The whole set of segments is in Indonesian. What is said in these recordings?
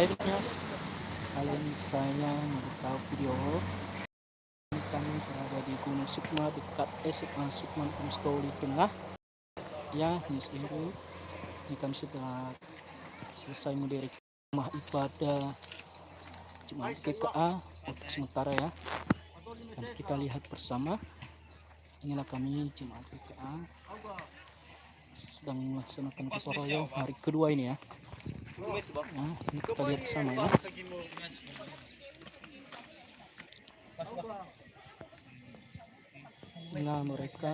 Baik guys, kali ini saya membuka video. Kami berada di Gunung Sukma dekat SMA Sukman Umstoli Tengah. Ya, ini sendiri. Ini kami sudah selesai mendirikan rumah ibadah Jemaat GKA untuk sementara ya. Dan kita lihat bersama. Inilah kami Jemaat GKA sedang melaksanakan gotong royong hari kedua ini ya. Nah, ini kita lihat bersama ya. Inilah mereka.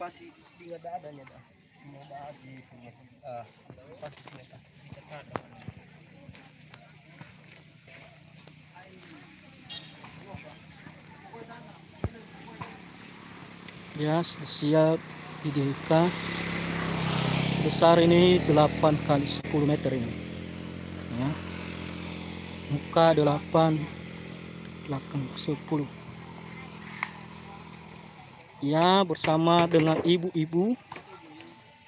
Pasti singa adanya dah. Semua dah di pasti singa dah. Ya, siap didirikan. Sebesar ini 8 kali 10 meter ini ya. Muka 8, belakang 10 ya, bersama dengan ibu-ibu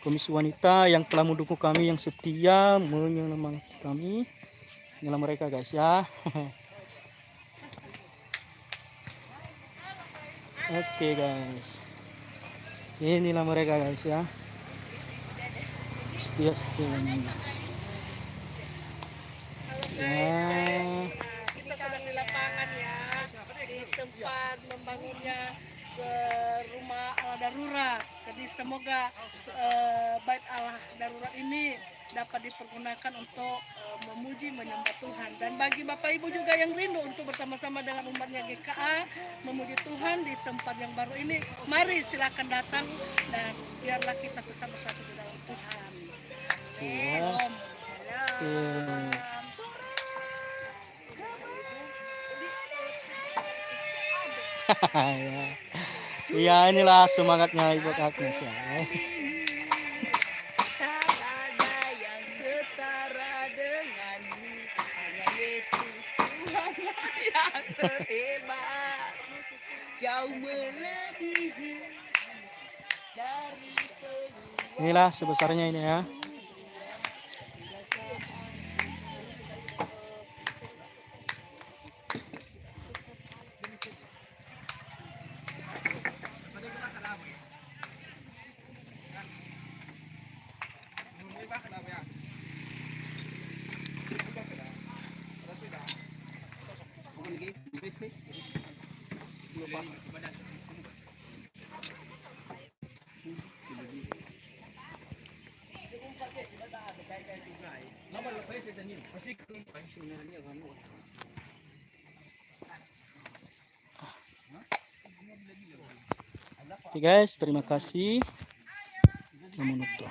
Komisi Wanita yang telah mendukung kami, yang setia menyemangati kami. Inilah mereka guys ya. Oke guys, inilah mereka guys ya. Yes, ya, kita sedang di lapangan ya, di tempat membangunnya rumah Allah darurat. Jadi semoga bait Allah darurat ini dapat dipergunakan untuk memuji menyembah Tuhan. Dan bagi Bapak Ibu juga yang rindu untuk bersama-sama dengan umatnya GKA memuji Tuhan di tempat yang baru ini, mari silakan datang dan biarlah kita tetap bersatu di dalam Tuhan. Shalom. Iya, inilah semangatnya Ibu Agnes ya. Tak ada yang setara denganmu, hanya Yesus Tuhan yang terhebat, jauh melebihi dari peluang. Inilah sebesarnya ini ya. Oke guys, terima kasih. Menutup.